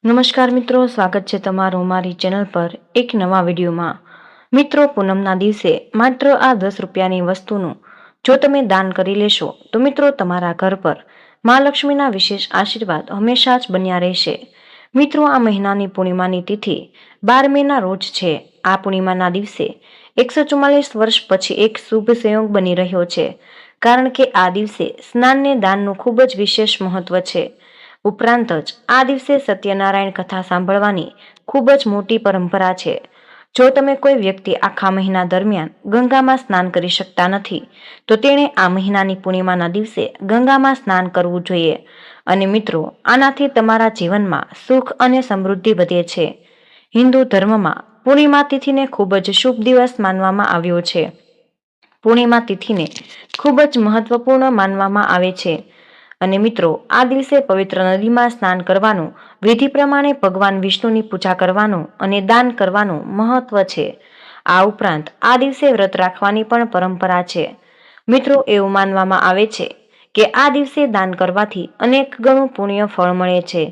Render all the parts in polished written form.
નમસ્કાર મિત્રો, સ્વાગત છે તમારું મારી ચેનલ પર એક નવા વિડીયોમાં। મિત્રો, પૂનમના દિવસે માત્ર આ 10 રૂપિયાની વસ્તુનું જો તમે દાન કરી લેશો તો મિત્રો તમારા ઘર પર માં લક્ષ્મીના વિશેષ આશીર્વાદ હંમેશા જ બન્યા રહેશે। મિત્રો, આ મહિનાની પૂર્ણિમાની તિથિ 12 મેના રોજ છે। આ પૂર્ણિમાના દિવસે 144 વર્ષ પછી એક શુભ સંયોગ બની રહ્યો છે, કારણ કે આ દિવસે સ્નાનને દાનનું ખૂબ જ વિશેષ મહત્વ છે। ઉપરાંત જ આ દિવસે સત્યનારાયણ કથા સાંભળવાની ખૂબ જ મોટી પરંપરા છે। જો તમે કોઈ વ્યક્તિ આખા મહિના દરમિયાન ગંગામાં સ્નાન કરી શકતા નથી તો તેણે આ મહિનાની પૂર્ણિમાના દિવસે ગંગામાં સ્નાન કરવું જોઈએ। અને મિત્રો, આનાથી તમારા જીવનમાં સુખ અને સમૃદ્ધિ વધે છે। હિન્દુ ધર્મમાં પૂર્ણિમા તિથિને ખૂબ જ શુભ દિવસ માનવામાં આવ્યો છે। પૂર્ણિમા તિથિને ખૂબ જ મહત્વપૂર્ણ માનવામાં આવે છે। અને મિત્રો, આ દિવસે પવિત્ર નદીમાં સ્નાન કરવાનું, વિધિ પ્રમાણે ભગવાન વિષ્ણુની પૂજા કરવાનું અને દાન કરવાનું મહત્વ છે। આ ઉપરાંત આ દિવસે વ્રત રાખવાની પણ પરંપરા છે। મિત્રો, એવું માનવામાં આવે છે કે આ દિવસે દાન કરવાથી અનેક ગણું પુણ્ય ફળ મળે છે।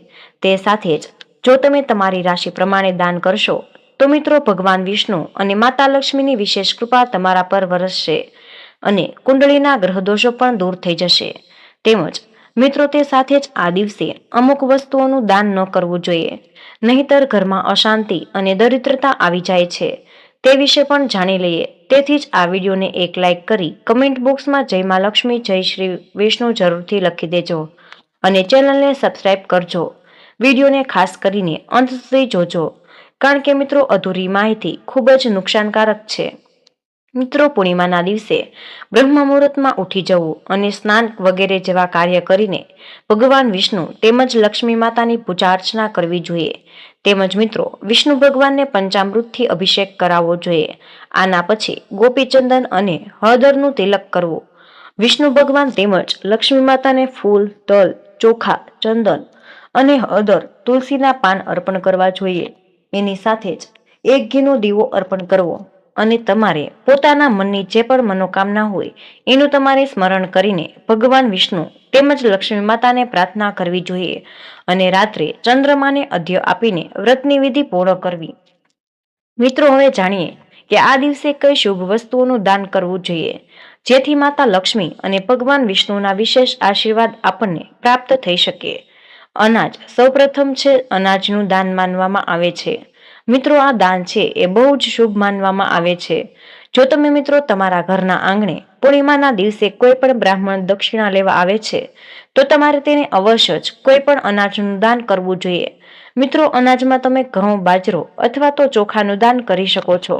તે સાથે જ જો તમે તમારી રાશિ પ્રમાણે દાન કરશો તો મિત્રો ભગવાન વિષ્ણુ અને માતા લક્ષ્મીની વિશેષ કૃપા તમારા પર વરસશે અને કુંડળીના ગ્રહદોષો પણ દૂર થઈ જશે। તેમજ મિત્રો, તે સાથે જ આ દિવસે અમુક વસ્તુઓનું દાન ન કરવું જોઈએ, નહીંતર ઘરમાં અશાંતિ અને દરિદ્રતા આવી જાય છે। તે વિશે પણ જાણી લઈએ। તેથી જ આ વિડીયોને એક લાઇક કરી કમેન્ટ બોક્સમાં જય માં લક્ષ્મી, જય શ્રી વિષ્ણુ જરૂરથી લખી દેજો અને ચેનલને સબસ્ક્રાઇબ કરજો। વિડીયોને ખાસ કરીને અંત સુધી જોજો, કારણ કે મિત્રો અધૂરી માહિતી ખૂબ જ નુકસાનકારક છે। મિત્રો, પૂર્ણિમાના દિવસે બ્રહ્મ મુહૂર્તમાં ઉઠી જવું અને સ્નાન વગેરે જેવા કાર્ય કરીને ભગવાન વિષ્ણુ તેમજ લક્ષ્મી માતાની પૂજા અર્ચના કરવી જોઈએ। તેમજ મિત્રો, વિષ્ણુ ભગવાનને પંચામૃતથી અભિષેક કરાવવો જોઈએ। આના પછી ગોપીચંદન અને હળદરનું તિલક કરવું। વિષ્ણુ ભગવાન તેમજ લક્ષ્મી માતાને ફૂલ, તલ, ચોખા, ચંદન અને હળદર, તુલસીના પાન અર્પણ કરવા જોઈએ। એની સાથે જ એક ઘીનો દીવો અર્પણ કરવો અને તમારે પોતાના મનની જે પણ મનોકામના હોય એનું તમારે સ્મરણ કરીને ભગવાન વિષ્ણુ તેમજ લક્ષ્મી માતાને પ્રાર્થના કરવી જોઈએ અને રાત્રે ચંદ્રમાને અધ્ય આપીને વ્રતની વિધિ પૂર્ણ કરવી। મિત્રો, હવે જાણીએ કે આ દિવસે કઈ શુભ વસ્તુઓનું દાન કરવું જોઈએ જેથી માતા લક્ષ્મી અને ભગવાન વિષ્ણુના વિશેષ આશીર્વાદ આપણને પ્રાપ્ત થઈ શકે। અનાજ સૌપ્રથમ છે। અનાજનું દાન માનવામાં આવે છે। મિત્રો, આ દાન છે એ બહુ જ શુભ માનવામાં આવે છે। જો તમે મિત્રો તમારા ઘરના આંગણે પૂર્ણિમાના દિવસે કોઈ પણ બ્રાહ્મણ દક્ષિણા લેવા આવે છે તો તમારે તેને અવશ્ય જ કોઈ પણ અનાજનું દાન કરવું જોઈએ। મિત્રો, અનાજમાં તમે ઘઉં, બાજરો અથવા તો ચોખાનું દાન કરી શકો છો।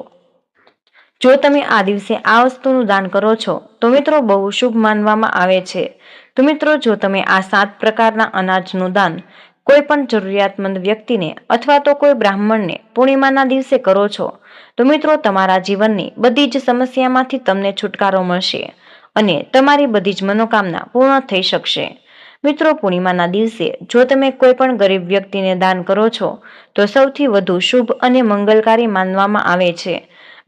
જો તમે આ દિવસે આ વસ્તુનું દાન કરો છો તો મિત્રો બહુ શુભ માનવામાં આવે છે। તો મિત્રો, જો તમે આ 7 પ્રકારના અનાજનું દાન કોઈ પણ જરૂરિયાતમંદ વ્યક્તિને અથવા તો કોઈ બ્રાહ્મણને પૂર્ણિમાના દિવસે કરો છો તો મિત્રો તમારા જીવનની બધી જ સમસ્યામાંથી તમને છુટકારો મળશે અને તમારી બધી જ મનોકામના પૂર્ણ થઈ શકશે। મિત્રો, પૂર્ણિમાના દિવસે જો તમે કોઈ પણ ગરીબ વ્યક્તિને દાન કરો છો તો સૌથી વધુ શુભ અને મંગલકારી માનવામાં આવે છે।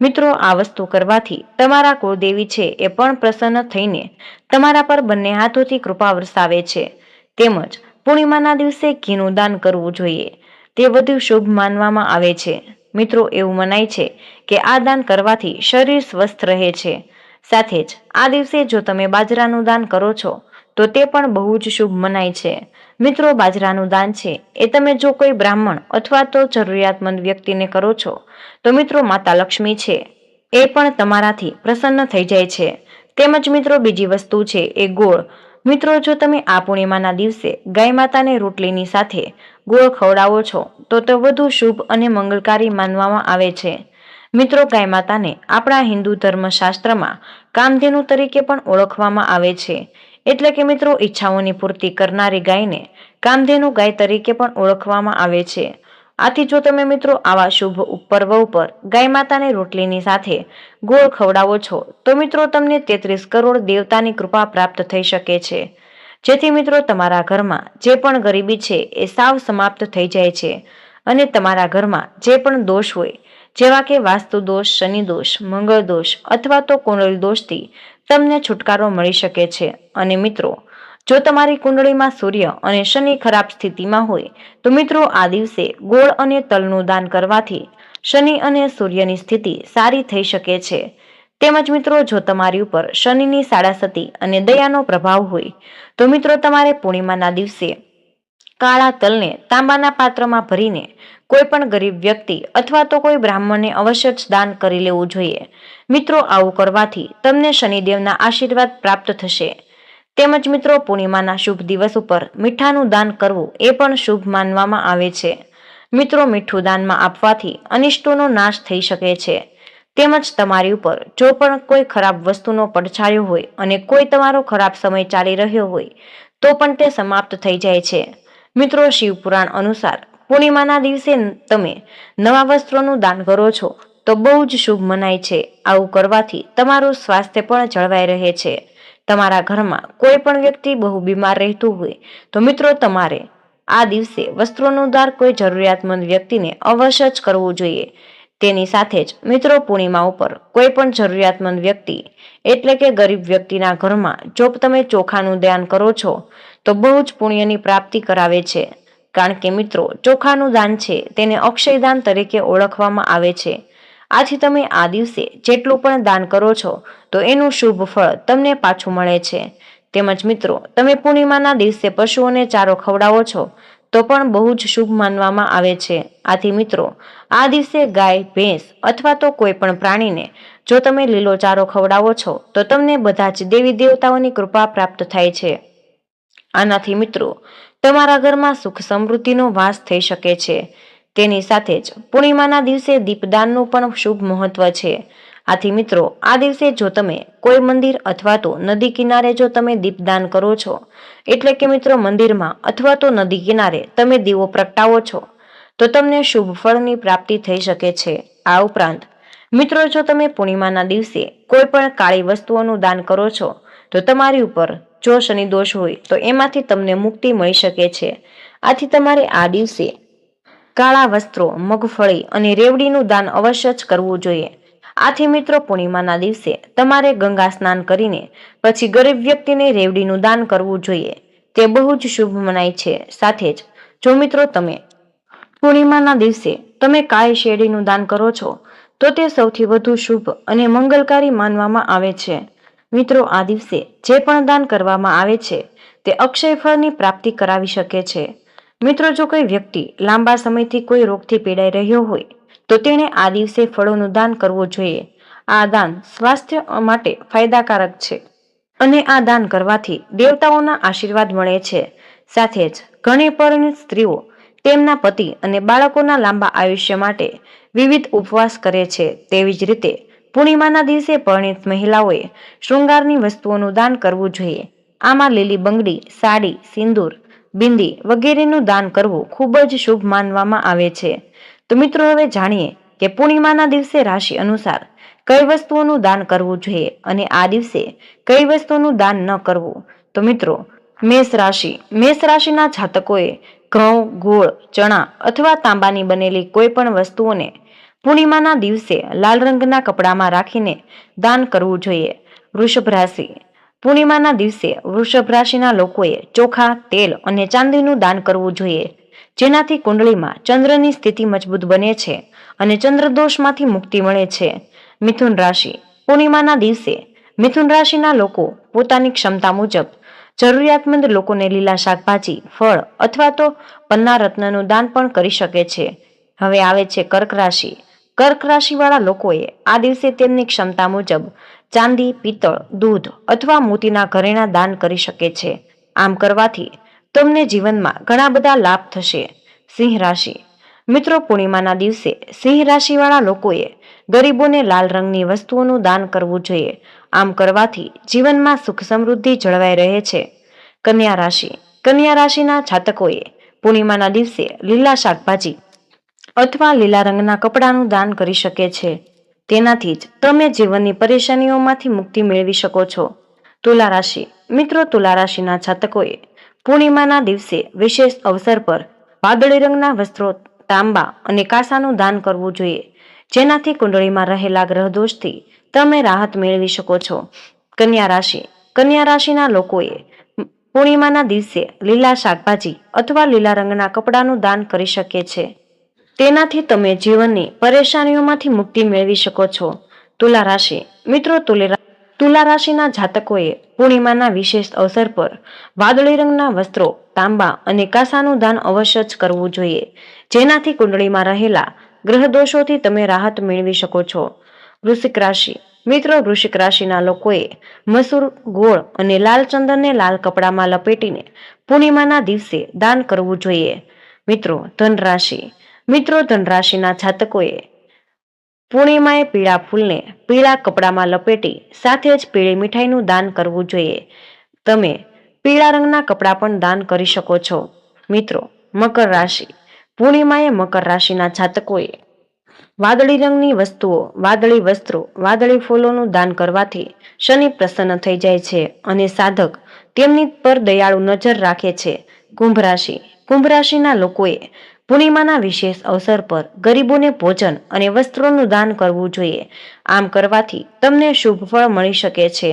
મિત્રો, આ વસ્તુ કરવાથી તમારા કુળદેવી છે એ પણ પ્રસન્ન થઈને તમારા પર બંને હાથોથી કૃપા વરસાવે છે। તેમજ પૂર્ણિમાના દિવસે ઘીનું દાન કરવું જોઈએ, તે વધુ શુભ માનવામાં આવે છે। મિત્રો, એવું મનાય છે કે આ દાન કરવાથી શરીર સ્વસ્થ રહે છે। સાથે જ આ દિવસે જો તમે બાજરાનું દાન કરો છો તો તે પણ બહુ જ શુભ મનાય છે। મિત્રો, બાજરાનું દાન છે એ તમે જો કોઈ બ્રાહ્મણ અથવા તો જરૂરિયાતમંદ વ્યક્તિને કરો છો તો મિત્રો માતા લક્ષ્મી છે એ પણ તમારાથી પ્રસન્ન થઈ જાય છે। તેમજ મિત્રો, બીજી વસ્તુ છે એ ગોળ। મિત્રો, જો તમે આ પૂર્ણિમાના દિવસે ગાય માતાને રોટલીની સાથે ગોળ ખવડાવો છો તો તે વધુ શુભ અને મંગળકારી માનવામાં આવે છે। મિત્રો, ગાય માતાને આપણા હિન્દુ ધર્મશાસ્ત્રમાં કામધેનુ તરીકે પણ ઓળખવામાં આવે છે। એટલે કે મિત્રો, ઈચ્છાઓની પૂર્તિ કરનારી ગાયને કામધેનુ ગાય તરીકે પણ ઓળખવામાં આવે છે। આથી જો તમે મિત્રો આવા શુભ પર્વ ઉપર ગાય માતાને રોટલીની સાથે ગોળ ખવડાવો છો તો મિત્રો તમને 33 કરોડ દેવતાની કૃપા પ્રાપ્ત થઈ શકે છે, જેથી મિત્રો તમારા ઘરમાં જે પણ ગરીબી છે એ સાવ સમાપ્ત થઈ જાય છે અને તમારા ઘરમાં જે પણ દોષ હોય, જેવા કે વાસ્તુ દોષ, શનિ દોષ, મંગળ દોષ અથવા તો કુંડળી દોષથી તમને છુટકારો મળી શકે છે। અને મિત્રો, જો તમારી કુંડળીમાં સૂર્ય અને શનિ ખરાબ સ્થિતિમાં હોય તો મિત્રો આ દિવસે ગોળ અને તલનું દાન કરવાથી શનિ અને સૂર્યની સ્થિતિ સારી થઈ શકે છે. તેમજ મિત્રો જો તમારી ઉપર શનિની સાડાસતી અને દયાનો પ્રભાવ હોય તો મિત્રો તમારે પૂર્ણિમાના દિવસે કાળા તલને તાંબાના પાત્રમાં ભરીને કોઈ પણ ગરીબ વ્યક્તિ અથવા તો કોઈ બ્રાહ્મણને અવશ્ય જ દાન કરી લેવું જોઈએ. મિત્રો આવું કરવાથી તમને શનિદેવના આશીર્વાદ પ્રાપ્ત થશે. તેમજ મિત્રો પૂર્ણિમાના શુભ દિવસ ઉપર મીઠાનું દાન કરવું એ પણ શુભ માનવામાં આવે છે. મિત્રો મીઠું દાનમાં આપવાથી અનિષ્ટોનો નાશ થઈ શકે છે. તેમજ તમારી ઉપર જો પણ કોઈ ખરાબ વસ્તુનો પડછાયો હોય અને કોઈ તમારો ખરાબ સમય ચાલી રહ્યો હોય તો પણ તે સમાપ્ત થઈ જાય છે. મિત્રો શિવપુરાણ અનુસાર પૂર્ણિમાના દિવસે તમે નવા વસ્ત્રોનું દાન કરો છો તો બહુ જ શુભ મનાય છે. આવું કરવાથી તમારું સ્વાસ્થ્ય પણ જળવાઈ રહે છે. તમારા ઘરમાં કોઈ પણ વ્યક્તિ બહુ બીમાર રહેતું હોય તો મિત્રો તમારે આ દિવસે વસ્ત્રોનું દાન કોઈ જરૂરિયાતમંદ વ્યક્તિને અવશ્ય જ કરવું જોઈએ. તેની સાથે જ મિત્રો પૂર્ણિમા ઉપર કોઈ પણ જરૂરિયાતમંદ વ્યક્તિ એટલે કે ગરીબ વ્યક્તિના ઘરમાં જો તમે ચોખાનું દાન કરો છો તો બહુ જ પુણ્યની પ્રાપ્તિ કરાવે છે. કારણ કે મિત્રો ચોખાનું દાન છે તેને અક્ષયદાન તરીકે ઓળખવામાં આવે છે. આથી તમે આ દિવસે જેટલું પણ દાન કરો છો તો એનું શુભ ફળ તમને પાછું મળે છે. તેમજ મિત્રો તમે પૂર્ણિમાના દિવસે પશુઓને ચારો ખવડાવો છો તો પણ બહુ જ શુભ માનવામાં આવે છે. આથી મિત્રો આ દિવસે ગાય, ભેંસ અથવા તો કોઈ પણ પ્રાણીને જો તમે લીલો ચારો ખવડાવો છો તો તમને બધા જ દેવી દેવતાઓની કૃપા પ્રાપ્ત થાય છે. આનાથી મિત્રો તમારા ઘરમાં સુખ સમૃદ્ધિનો વાસ થઈ શકે છે. તેની સાથે જ પૂર્ણિમાના દિવસે દીપદાનનું પણ શુભ મહત્વ છે. આથી મિત્રો આ દિવસે જો તમે કોઈ મંદિર અથવા તો નદી કિનારે જો તમે દીપદાન કરો છો એટલે કે મિત્રો મંદિરમાં અથવા તો નદી કિનારે તમે દીવો પ્રગટાવો છો તો તમને શુભ ફળની પ્રાપ્તિ થઈ શકે છે. આ ઉપરાંત મિત્રો જો તમે પૂર્ણિમાના દિવસે કોઈ પણ કાળી વસ્તુઓનું દાન કરો છો તો તમારી ઉપર જો શનિ દોષ હોય તો એમાંથી તમને મુક્તિ મળી શકે છે. આથી તમારે આ દિવસે કાળા વસ્ત્રો, મગફળી અને રેવડીનું દાન અવશ્ય જ કરવું જોઈએ. આથી મિત્રો પૂર્ણિમાના દિવસે તમારે ગંગા સ્નાન કરીને પછી ગરીબ વ્યક્તિને રેવડીનું દાન કરવું જોઈએ. તે બહુ જ શુભ મનાય છે. સાથે જ જો મિત્રો તમે પૂર્ણિમાના દિવસે તમે કાળી શેરડીનું દાન કરો છો તો તે સૌથી વધુ શુભ અને મંગલકારી માનવામાં આવે છે. મિત્રો આ દિવસે જે પણ દાન કરવામાં આવે છે તે અક્ષય ફળની પ્રાપ્તિ કરાવી શકે છે. મિત્રો જો કોઈ વ્યક્તિ લાંબા સમયથી કોઈ રોગથી પીડાઈ રહ્યો હોય તો તેણે આ દિવસે ફળોનું દાન કરવું જોઈએ. આ દાન સ્વાસ્થ્ય માટે ફાયદાકારક છે અને આ દાન કરવાથી દેવતાઓના આશીર્વાદ મળે છે. સાથે જ ઘણી પરિણીત સ્ત્રીઓ તેમના પતિ અને બાળકોના લાંબા આયુષ્ય માટે વિવિધ ઉપવાસ કરે છે. તેવી જ રીતે પૂર્ણિમાના દિવસે પરિણીત મહિલાઓએ શૃંગારની વસ્તુઓનું દાન કરવું જોઈએ. આમાં લીલી બંગડી, સાડી, સિંદૂર, બિંદી વગેરેનું દાન કરવું ખૂબ જ શુભ માનવામાં આવે છે. તો મિત્રો હવે જાણીએ કે પૂર્ણિમાના દિવસે રાશિ અનુસાર કઈ વસ્તુઓનું દાન કરવું જોઈએ અને આ દિવસે કઈ વસ્તુઓનું દાન ન કરવું. તો મિત્રો મેષ રાશિના જાતકોએ ઘઉં, ગોળ, ચણા અથવા તાંબાની બનેલી કોઈ પણ વસ્તુઓને પૂર્ણિમાના દિવસે લાલ રંગના કપડામાં રાખીને દાન કરવું જોઈએ. વૃષભ રાશિ પૂર્ણિમાના દિવસે વૃષભ રાશિના લોકોએ ચોખા, તેલ અને ચાંદીનું દાન કરવું જોઈએ. જેનાથી કુંડળીમાં ચંદ્રની સ્થિતિ મજબૂત બને છે અને ચંદ્રદોષમાંથી મુક્તિ મળે છે. મિથુન રાશિ પૂર્ણિમાના દિવસે મિથુન રાશિના લોકો પોતાની ક્ષમતા મુજબ જરૂરિયાતમંદ લોકોને લીલા શાકભાજી, ફળ અથવા તો પન્ના રત્નનું દાન પણ કરી શકે છે. હવે આવે છે કર્ક રાશિ. કર્ક રાશિવાળા લોકોએ આ દિવસે તેમની ક્ષમતા મુજબ ચાંદી, પિત્તળ, દૂધ અથવા મોતીના ઘરેણા દાન કરી શકે છે. આમ કરવાથી તમને જીવનમાં ઘણા બધા લાભ થશે. સિંહ રાશિ મિત્રો પૂર્ણિમાના દિવસે સિંહ રાશિવાળા લોકોએ ગરીબોને લાલ રંગની વસ્તુઓનું દાન કરવું જોઈએ. આમ કરવાથી જીવનમાં સુખ સમૃદ્ધિ જળવાઈ રહે છે. કન્યા રાશિના જાતકોએ પૂર્ણિમાના દિવસે લીલા શાકભાજી અથવા લીલા રંગના કપડાનું દાન કરી શકે છે. તેનાથી જ તમે જીવનની પરેશાનીઓમાંથી મુક્તિ મેળવી શકો છો. તુલા રાશિ મિત્રો તુલા રાશિના જાતકોએ પૂર્ણિમાના દિવસે વિશેષ અવસર પર વાદળી રંગના વસ્ત્રો, તાંબા અને કાંસાનું દાન કરવું જોઈએ. જેનાથી કુંડળીમાં રહેલા ગ્રહ દોષથી તમે રાહત મેળવી શકો છો. કન્યા રાશિના લોકોએ પૂર્ણિમાના દિવસે લીલા શાકભાજી અથવા લીલા રંગના કપડાનું દાન કરી શકે છે. તેનાથી તમે જીવનની પરેશાનીઓમાંથી મુક્તિ મેળવી શકો છો. તુલા રાશિ. મિત્રો, તુલા રાશિના જાતકોએ પૂર્ણિમાના વિશેષ અવસર પર વાદળી રંગના વસ્ત્રો, તાંબા અને કાંસાનું દાન અવશ્ય જ કરવું જોઈએ, જેનાથી કુંડળીમાં રહેલા ગ્રહ દોષોથી તમે રાહત મેળવી શકો છો. વૃશ્ચિક રાશિ. મિત્રો, વૃશ્ચિક રાશિના લોકોએ મસૂર, ગોળ અને લાલ ચંદનને લાલ કપડામાં લપેટીને પૂર્ણિમાના દિવસે દાન કરવું જોઈએ. મિત્રો, ધન રાશિ. મિત્રો, ધન રાશિના જાતકોએ પૂર્ણિમાએ પીળા ફૂલને પીળા કપડામાં લપેટી સાથે જ પીળી મીઠાઈનું દાન કરવું જોઈએ. તમે પીળા રંગના કપડાં પણ દાન કરી શકો છો. મિત્રો, મકર રાશિ. પૂર્ણિમાએ મકર રાશિના જાતકોએ વાદળી રંગની વસ્તુઓ, વાદળી વસ્ત્રો, વાદળી ફૂલોનું દાન કરવાથી શનિ પ્રસન્ન થઈ જાય છે અને સાધક તેમની પર દયાળુ નજર રાખે છે. કુંભ રાશિ. કુંભ રાશિના લોકોએ પૂર્ણિમાના વિશેષ અવસર પર ગરીબોને ભોજન અને વસ્ત્રોનું દાન કરવું જોઈએ. આમ કરવાથી તમને શુભ ફળ મળી શકે છે.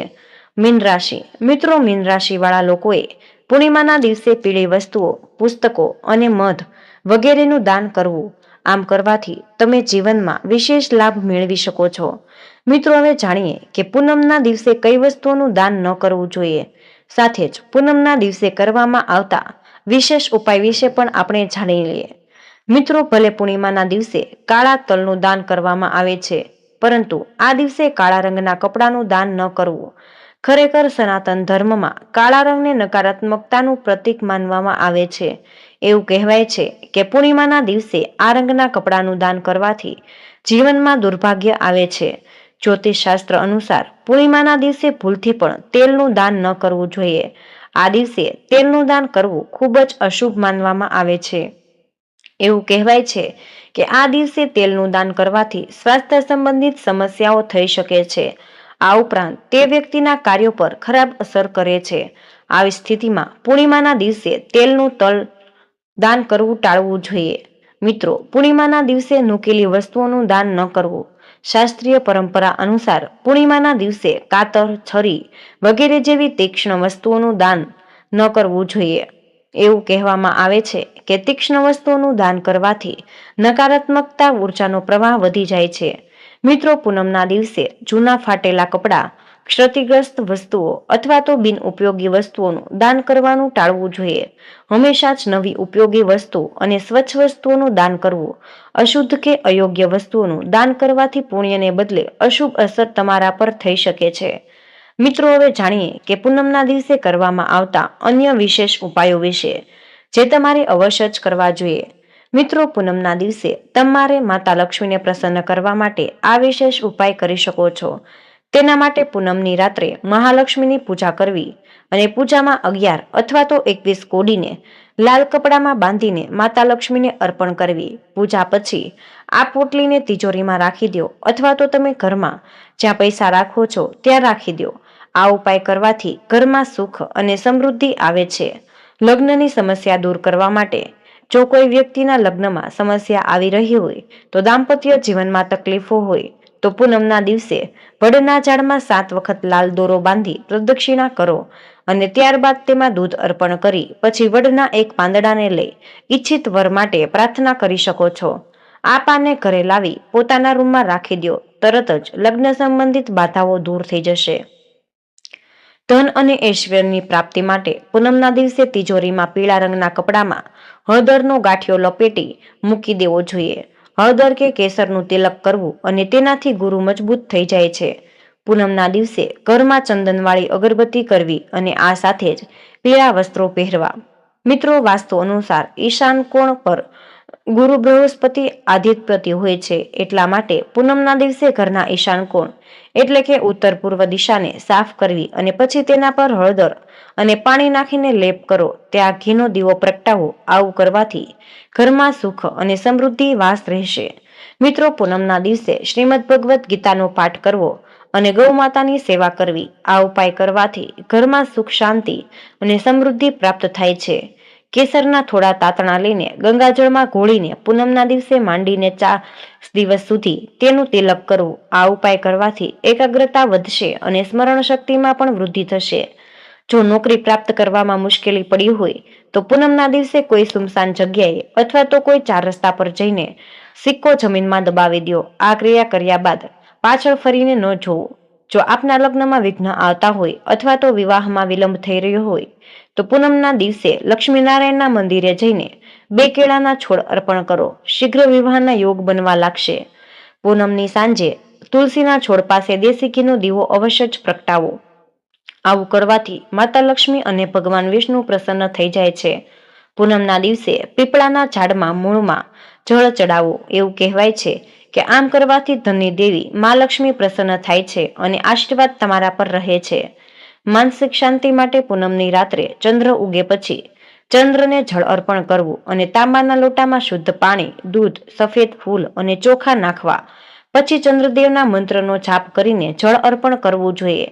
મીન રાશિ. મિત્રો, મીન રાશિવાળા લોકોએ પૂર્ણિમાના દિવસે પીળી વસ્તુઓ, પુસ્તકો અને મધ વગેરેનું દાન કરવું. આમ કરવાથી તમે જીવનમાં વિશેષ લાભ મેળવી શકો છો. મિત્રો, હવે જાણીએ કે પૂનમના દિવસે કઈ વસ્તુઓનું દાન ન કરવું જોઈએ. સાથે જ પૂનમના દિવસે કરવામાં આવતા વિશેષ ઉપાય વિશે પણ આપણે જાણી લઈએ. મિત્રો, ભલે પૂર્ણિમાના દિવસે કાળા તલનું દાન કરવામાં આવે છે, પરંતુ આ દિવસે કાળા રંગના કપડાનું દાન ન કરવું. ખરેખર સનાતન ધર્મમાં કાળા રંગને નકારાત્મકતાનું પ્રતીક માનવામાં આવે છે. એવું કહેવાય છે કે પૂર્ણિમાના દિવસે આ રંગના કપડાનું દાન કરવાથી જીવનમાં દુર્ભાગ્ય આવે છે. જ્યોતિષ શાસ્ત્ર અનુસાર પૂર્ણિમાના દિવસે ભૂલથી પણ તેલનું દાન ન કરવું જોઈએ. આ દિવસે તેલનું દાન કરવું ખૂબ જ અશુભ માનવામાં આવે છે. એવું કહેવાય છે કે આ દિવસે તેલનું દાન કરવાથી સ્વાસ્થ્ય સંબંધિત સમસ્યાઓ થઈ શકે છે. આ ઉપરાંત તે વ્યક્તિના કાર્યો પર ખરાબ અસર કરે છે. આવી સ્થિતિમાં પૂર્ણિમાના દિવસે તેલનું દાન કરવું ટાળવું જોઈએ. મિત્રો, પૂર્ણિમાના દિવસે નૂકેલી વસ્તુઓનું દાન ન કરવું. શાસ્ત્રીય પરંપરા અનુસાર પૂર્ણિમાના દિવસે કાતર, છરી વગેરે જેવી તીક્ષ્ણ વસ્તુઓનું દાન ન કરવું જોઈએ. એવું કહેવામાં આવે છે કે તીક્ષ્ણ વસ્તુઓનું દાન કરવાથી નકારાત્મકતા ઉર્જાનો પ્રવાહ વધી જાય છે. મિત્રો, પૂનમના દિવસે જૂના ફાટેલા કપડાં, ક્ષતિગ્રસ્ત વસ્તુઓ અથવા તો બિનઉપયોગી વસ્તુઓનું દાન કરવાનું ટાળવું જોઈએ. હંમેશા જ નવી ઉપયોગી વસ્તુ અને સ્વચ્છ વસ્તુઓનું દાન કરવું. અશુદ્ધ કે અયોગ્ય વસ્તુઓનું દાન કરવાથી પુણ્યને બદલે અશુભ અસર તમારા પર થઈ શકે છે. મિત્રો, હવે જાણીએ કે પૂનમના દિવસે કરવામાં આવતા અન્ય વિશેષ ઉપાયો વિશે, જે તમારે અવશ્ય જ કરવા જોઈએ. મિત્રો, પૂનમના દિવસે તમારે માતા લક્ષ્મીને પ્રસન્ન કરવા માટે આ વિશેષ ઉપાય કરી શકો છો. તેના માટે પૂનમની રાત્રે મહાલક્ષ્મીની પૂજા કરવી અને પૂજામાં 11 અથવા તો 21 કોડીને લાલ કપડામાં બાંધીને માતા લક્ષ્મીને અર્પણ કરવી. પૂજા પછી આ પોટલીને તિજોરીમાં રાખી દો અથવા તો તમે ઘરમાં જ્યાં પૈસા રાખો છો ત્યાં રાખી દો. આ ઉપાય કરવાથી ઘરમાં સુખ અને સમૃદ્ધિ આવે છે. લગ્નની સમસ્યા દૂર કરવા માટે જો કોઈ વ્યક્તિના લગ્નમાં સમસ્યા આવી રહી હોય તો દાંપત્ય જીવનમાં તકલીફો હોય તો પૂનમના દિવસે વડના ઝાડમાં 7 વખત લાલ દોરો બાંધી પ્રદક્ષિણા કરો અને ત્યારબાદ તેમાં દૂધ અર્પણ કરી પછી વડના એક પાંદડાને લઈ ઈચ્છિત વર માટે પ્રાર્થના કરી શકો છો. આ પાનને ઘરે લાવી પોતાના રૂમમાં રાખી દો. તરત જ લગ્ન સંબંધિત બાધાઓ દૂર થઈ જશે. ધન અને ઐશ્વર્યની પ્રાપ્તિ માટે પૂનમના દિવસે તિજોરીમાં પીળા રંગના કપડામાં હળદરનો ગાંઠિયો લપેટી મૂકી દેવો જોઈએ. હળદર કે કેસરનું તિલક કરવું અને તેનાથી ગુરુ મજબૂત થઈ જાય છે. પૂનમના દિવસે ઘરમાં ચંદનવાળી અગરબત્તી કરવી અને આ સાથે જ પીળા વસ્ત્રો પહેરવા. મિત્રો, વાસ્તુ અનુસાર ઈશાન કોણ પર ગુરુ બૃહસ્પતિ આધિપત્ય હોય છે. એટલા માટે પૂનમના દિવસે ઘરના ઈશાન કોણ એટલે કે ઉત્તર પૂર્વ દિશાને સાફ કરવી અને પછી તેના પર હળદર અને પાણી નાખીને લેપ કરો. ત્યાં ઘીનો દીવો પ્રગટાવો. આવું કરવાથી ઘરમાં સુખ અને સમૃદ્ધિ વાસ રહેશે. મિત્રો, પૂનમના દિવસે શ્રીમદ ભગવદ્ ગીતાનો પાઠ કરવો અને ગૌ માતાની સેવા કરવી. આ ઉપાય કરવાથી ઘરમાં સુખ, શાંતિ અને સમૃદ્ધિ પ્રાપ્ત થાય છે. કેસરના થોડા તાતણા લઈને ગંગાજળમાં ઘોળીને પૂનમના દિવસે માંડીને 4 દિવસ સુધી તેનું તિલક કરવું. આ ઉપાય કરવાથી એકાગ્રતા વધશે અને સ્મરણ શક્તિમાં પણ વૃદ્ધિ થશે. જો નોકરી પ્રાપ્ત કરવામાં મુશ્કેલી પડી હોય તો પૂનમના દિવસે કોઈ સુમસાન જગ્યાએ અથવા તો કોઈ 4 રસ્તા પર જઈને સિક્કો જમીનમાં દબાવી દો. આ ક્રિયા કર્યા બાદ પાછળ ફરીને ન જોવો. જો આપના લગ્નમાં વિઘ્ન આવતા હોય અથવા તો વિવાહમાં વિલંબ થઈ રહ્યો હોય તો પૂનમના દિવસે લક્ષ્મીનારાયણના મંદિરે જઈને 2 કેળાના છોડ અર્પણ કરો. શીઘ્ર વિવાહના યોગ બનવા લાગશે. પૂનમની સાંજે તુલસીના છોડ પાસે દેશી ઘીનો દીવો અવશ્ય જ પ્રગટાવો. આવું કરવાથી માતા લક્ષ્મી અને ભગવાન વિષ્ણુ પ્રસન્ન થઈ જાય છે. પૂનમના દિવસે પીપળાના ઝાડમાં મૂળમાં જળ ચડાવો. એવું કહેવાય છે કે આમ કરવાથી ધનની દેવી મા લક્ષ્મી પ્રસન્ન થાય છે અને આશીર્વાદ તમારા પર રહે છે. માનસિક શાંતિ માટે પૂનમની રાત્રે ચંદ્ર ઉગે પછી ચંદ્રને જળ અર્પણ કરવું અને તાંબાના લોટામાં શુદ્ધ પાણી, દૂધ, સફેદ ફૂલ અને ચોખા નાખવા. પછી ચંદ્રદેવના મંત્રનો જાપ કરીને જળ અર્પણ કરવું જોઈએ.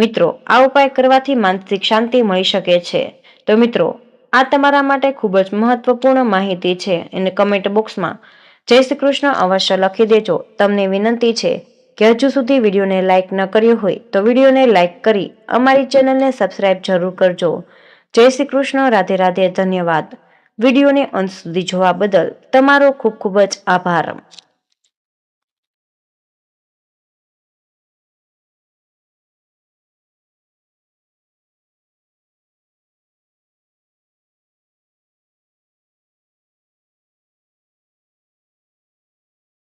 મિત્રો, આ ઉપાય કરવાથી માનસિક શાંતિ મળી શકે છે. તો મિત્રો, આ તમારા માટે ખૂબ જ મહત્વપૂર્ણ માહિતી છે અને કમેન્ટ બોક્સમાં જય શ્રી કૃષ્ણ અવશ્ય લખી દેજો. તમને વિનંતી છે કે હજુ સુધી વિડીયોને લાઇક ન કર્યો હોય તો વિડીયોને લાઇક કરી અમારી ચેનલને સબસ્ક્રાઇબ જરૂર કરજો. જય શ્રી કૃષ્ણ. રાધે રાધે. ધન્યવાદ. વિડીયોને અંત સુધી જોવા બદલ તમારો ખૂબ ખૂબ જ આભાર.